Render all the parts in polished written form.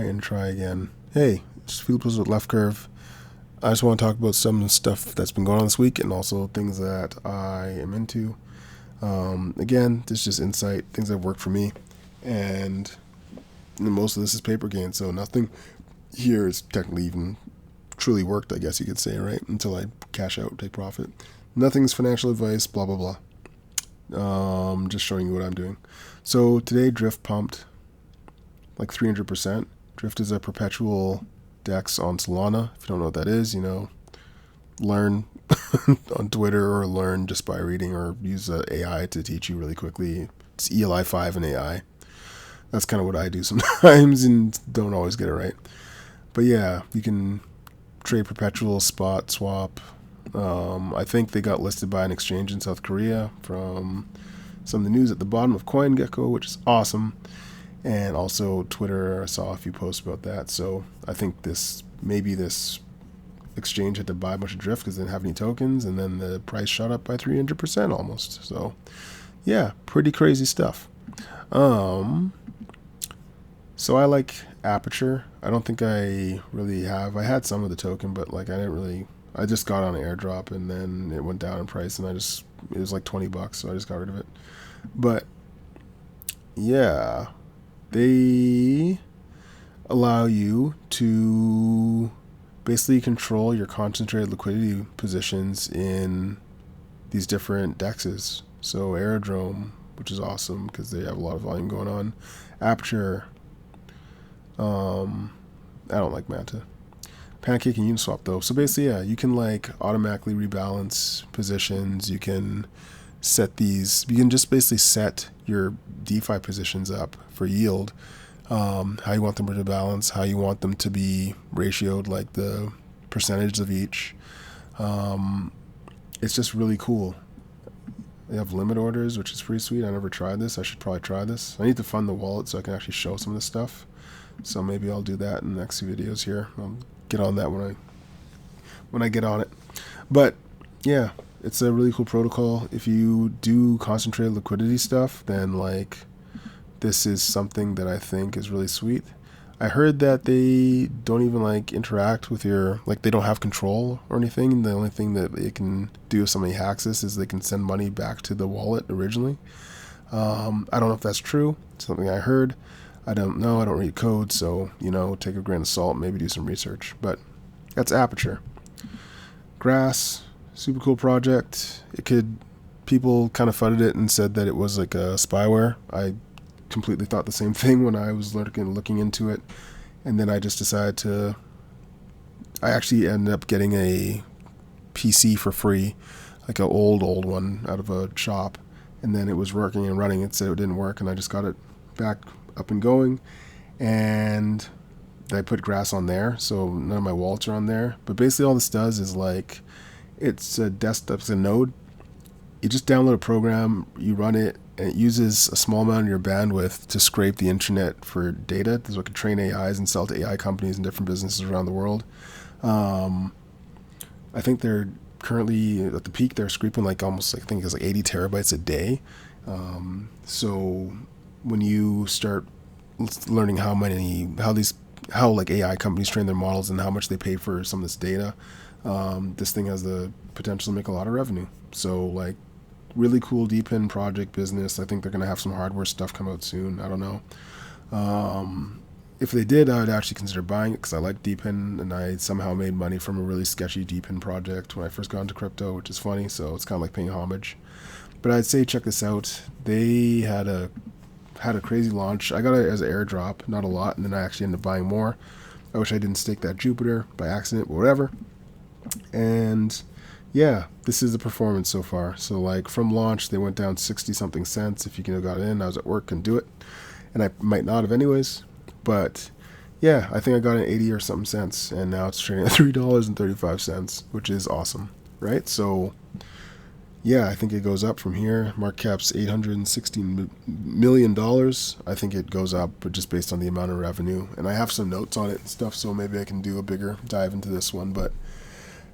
And try again. Hey, it's Phillipos with Leftcurv. I just want to talk about some stuff that's been going on this week and also things that I am into. Again, this is just insight, things that have worked for me, and most of this is paper gain, so nothing here is technically even truly worked, I guess you could say, right? Until I cash out, take profit. Nothing's financial advice, blah, blah, blah. Just showing you what I'm doing. So today, Drift pumped like 300%. Drift is a perpetual DEX on Solana. If you don't know what that is, learn on Twitter or learn just by reading or use AI to teach you really quickly. It's ELI 5 and AI. That's kind of what I do sometimes and don't always get it right. But yeah, you can trade perpetual, spot, swap. I think they got listed by an exchange in South Korea from some of the news at the bottom of CoinGecko, which is awesome. And also Twitter, I saw a few posts about that. So I think this exchange had to buy a bunch of Drift because they didn't have any tokens, and then the price shot up by 300% almost. So yeah, pretty crazy stuff. So I like Aperture. I don't think I really have. I had some of the token, but I just got on an airdrop and then it went down in price and it was like $20, so I just got rid of it. But yeah, they allow you to basically control your concentrated liquidity positions in these different dexes. So Aerodrome, which is awesome because they have a lot of volume going on. Aperture. I don't like Manta. Pancake and Uniswap though. So basically, yeah, you can automatically rebalance positions. You can just basically set your DeFi positions up for yield, how you want them to balance, how you want them to be ratioed, like the percentage of each. It's just really cool. They have limit orders, which is pretty sweet. I never tried this. I should probably try this. I need to fund the wallet so I can actually show some of this stuff. So maybe I'll do that in the next few videos here. I'll get on that when I get on it. But yeah, it's a really cool protocol. If you do concentrated liquidity stuff, then this is something that I think is really sweet. I heard that they don't even interact with they don't have control or anything. The only thing that they can do if somebody hacks this is they can send money back to the wallet originally. I don't know if that's true. It's something I heard. I don't know. I don't read code, so take a grain of salt. Maybe do some research. But that's Aperture. Grass, super cool project. People kind of fudded it and said that it was like a spyware. I completely thought the same thing when I was looking into it, and then I just decided I actually ended up getting a PC for free, like an old one out of a shop, and then it was working and running. It said it didn't work, and I just got it back up and going, and I put Grass on there, so none of my wallets are on there. But basically all this does is it's a desktop, it's a node. You just download a program, you run it, and it uses a small amount of your bandwidth to scrape the internet for data. So it can train AIs and sell to AI companies and different businesses around the world. I think they're currently at the peak. They're scraping almost, I think it's 80 terabytes a day. So when you start learning how AI companies train their models and how much they pay for some of this data, this thing has the potential to make a lot of revenue. So really cool DePIN project business. I think they're going to have some hardware stuff come out soon. I don't know. If they did, I would actually consider buying it because I like DePIN, and I somehow made money from a really sketchy DePIN project when I first got into crypto, which is funny. So it's kind of like paying homage. But I'd say check this out. They had a crazy launch. I got it as an airdrop, not a lot, and then I actually ended up buying more. I wish I didn't stake that Jupiter by accident, but whatever. And yeah, this is the performance so far. So from launch, they went down 60 something cents. If you got in, I was at work, couldn't do it, and I might not have anyways. But yeah, I think I got in 80 or something cents, and now it's trading at $3.35, which is awesome, right? So yeah, I think it goes up from here. Market cap's $816 million. I think it goes up, but just based on the amount of revenue. And I have some notes on it and stuff, so maybe I can do a bigger dive into this one. But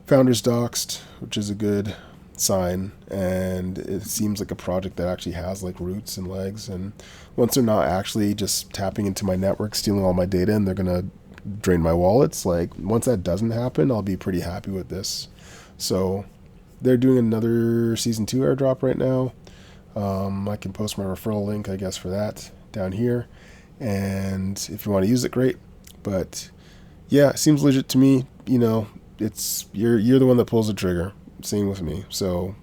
Founders Doxed, which is a good sign, and it seems like a project that actually has like roots and legs. And once they're not actually just tapping into my network, stealing all my data, and they're gonna drain my wallets, like once that doesn't happen, I'll be pretty happy with this. So they're doing another season 2 airdrop right now. I can post my referral link, I guess, for that down here, and if you want to use it, great. But yeah, it seems legit to me. You know, it's you're the one that pulls the trigger. Same with me. So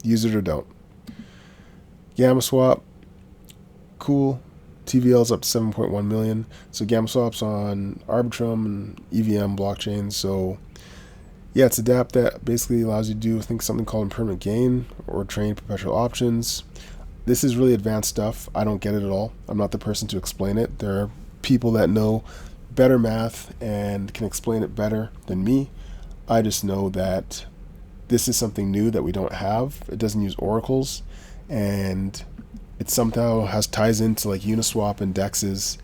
use it or don't. Gamma swap, cool. TVL's up to 7.1 million. So Gamma swap's on Arbitrum and EVM blockchains. So yeah, it's a dApp that basically allows you to do, I think, something called impermanent gain or trade perpetual options. This is really advanced stuff. I don't get it at all. I'm not the person to explain it. There are people that know better math and can explain it better than me. I just know that this is something new that we don't have. It doesn't use oracles, and it somehow ties into like Uniswap and DEXs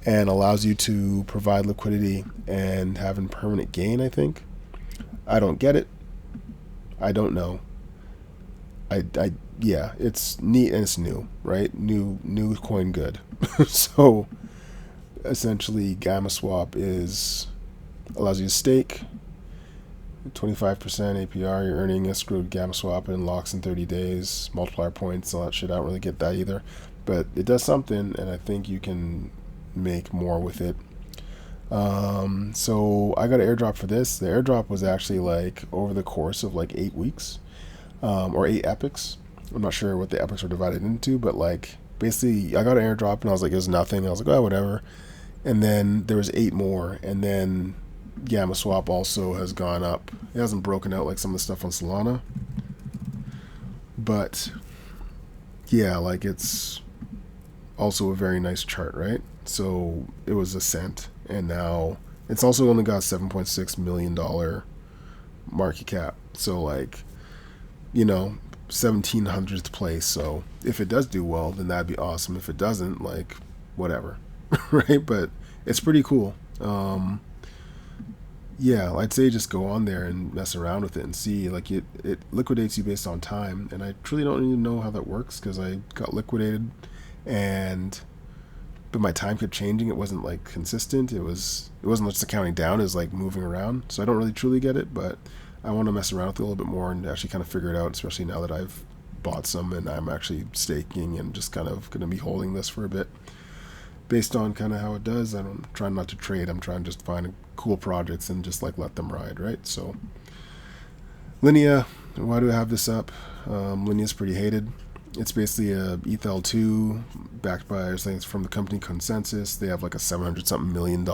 and allows you to provide liquidity and have impermanent gain, I think. I don't get it. I don't know. Yeah, it's neat and it's new, right? New coin good. So essentially, Gamma Swap allows you to stake 25% APR. You're earning escrowed Gamma Swap and locks in 30 days, multiplier points, all that shit. I don't really get that either, but it does something, and I think you can make more with it. So I got an airdrop for this. The airdrop was actually like over the course of like 8 weeks, or 8 epochs. I'm not sure what the epochs were divided into, but like basically I got an airdrop and I was like, it was nothing. I was like, oh, whatever. And then there was 8 more, and then Gamma Swap also has gone up. It hasn't broken out like some of the stuff on Solana, but yeah, like it's also a very nice chart, right? So it was a cent, and now it's also only got $7.6 million market cap. So like, you know, 1700th place. So if it does do well, then that'd be awesome. If it doesn't, like, whatever. Right? But it's pretty cool. Yeah, I'd say just go on there and mess around with it and see. Like it liquidates you based on time, and I truly don't even know how that works because I got liquidated, but my time kept changing. It wasn't like consistent. It wasn't just counting down. It was like moving around. So I don't really truly get it, but I want to mess around with it a little bit more and actually kind of figure it out, especially now that I've bought some and I'm actually staking and just kind of going to be holding this for a bit. Based on kind of how it does, I'm trying not to trade. I'm trying to just find cool projects and just like let them ride, right? So Linea, why do I have this up? Linea's pretty hated. It's basically a ETH2 backed by, I think it's from the company Consensus. They have like a $700-something million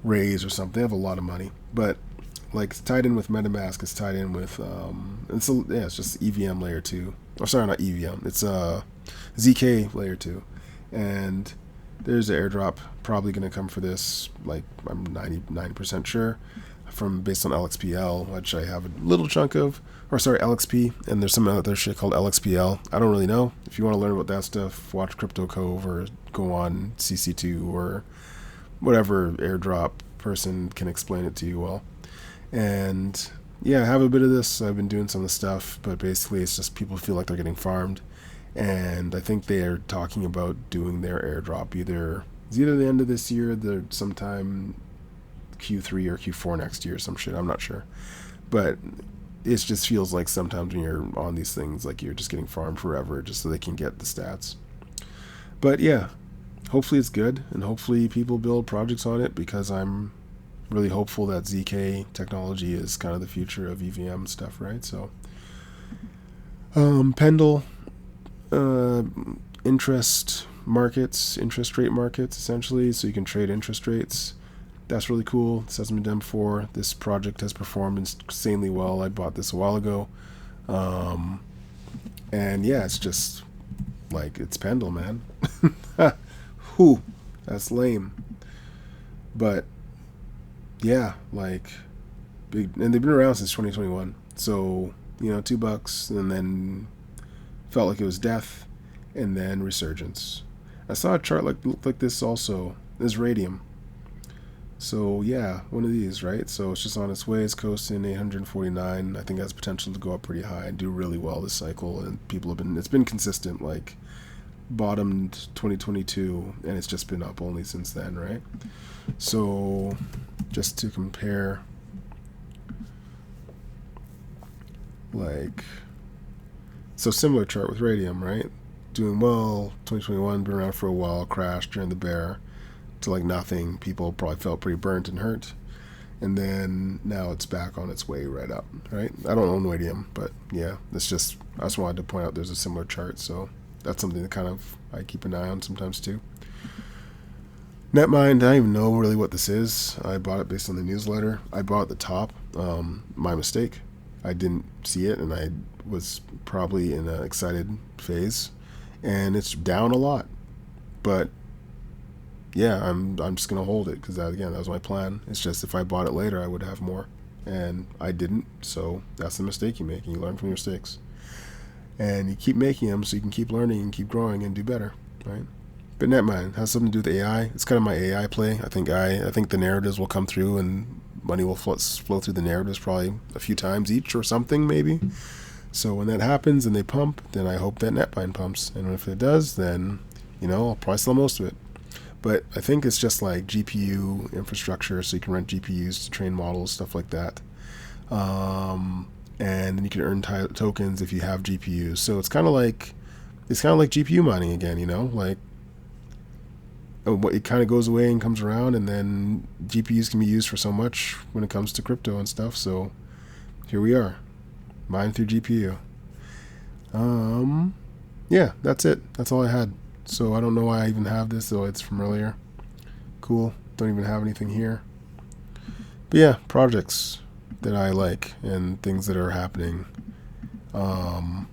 raise or something. They have a lot of money, but like it's tied in with MetaMask. It's tied in with it's just EVM layer 2. Or sorry, not EVM. It's ZK layer 2, and there's an airdrop probably going to come for this. Like I'm 99% sure, based on LXPL, which I have a little chunk of. Or sorry, LXP, and there's some other shit called LXPL. I don't really know. If you want to learn about that stuff, watch Crypto Cove or go on CC2 or whatever airdrop person can explain it to you well. And yeah, I have a bit of this. I've been doing some of the stuff, but basically it's just people feel like they're getting farmed. And I think they are talking about doing their airdrop either the end of this year, sometime Q3 or Q4 next year, some shit. I'm not sure. But it just feels like sometimes when you're on these things, like you're just getting farmed forever just so they can get the stats. But yeah, hopefully it's good, and hopefully people build projects on it, because I'm really hopeful that ZK technology is kind of the future of EVM stuff, right? So Pendle, interest rate markets, essentially, so you can trade interest rates. That's really cool. This hasn't been done before. This project has performed insanely well. I bought this a while ago. And yeah, it's just like, it's Pendle, man. Whew, that's lame. But yeah, like big, and they've been around since 2021. So, you know, $2, and then felt like it was death, and then resurgence. I saw a chart looked like this also. This Radium. So yeah, one of these, right? So it's just on its way. It's coasting 849. I think it has potential to go up pretty high and do really well this cycle. And people have been, it's been consistent, like bottomed 2022, and it's just been up only since then, right? So just to compare, like, so similar chart with radium, right? Doing well, 2021, been around for a while, crashed during the bear to like nothing. People probably felt pretty burnt and hurt. And then now it's back on its way right up, right? I don't own radium, but yeah, it's just, I just wanted to point out there's a similar chart. So that's something that kind of I keep an eye on sometimes too. Netmind, I don't even know really what this is. I bought it based on the newsletter. I bought at the top. My mistake. I didn't see it, and I was probably in an excited phase, and it's down a lot. But yeah, I'm just gonna hold it because that was my plan. It's just if I bought it later, I would have more, and I didn't. So that's the mistake you make, and you learn from your mistakes, and you keep making them so you can keep learning and keep growing and do better, right? But Netmind has something to do with AI. It's kind of my AI play. I think the narratives will come through and money will flow through the narratives probably a few times each or something maybe. So when that happens and they pump, then I hope that Netmind pumps. And if it does, then I'll probably sell most of it. But I think it's just like GPU infrastructure, so you can rent GPUs to train models, stuff like that. And then you can earn tokens if you have GPUs. So it's kind of like GPU mining again, like it kind of goes away and comes around, and then GPUs can be used for so much when it comes to crypto and stuff. So here we are, mine through GPU. Yeah, that's it. That's all I had. So I don't know why I even have this, though it's from earlier. Cool. Don't even have anything here. But yeah, projects that I like and things that are happening. Yeah,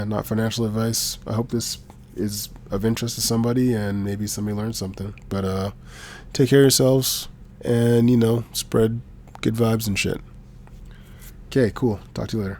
not financial advice. I hope this is of interest to somebody and maybe somebody learned something. But take care of yourselves and, spread good vibes and shit. Okay, cool. Talk to you later.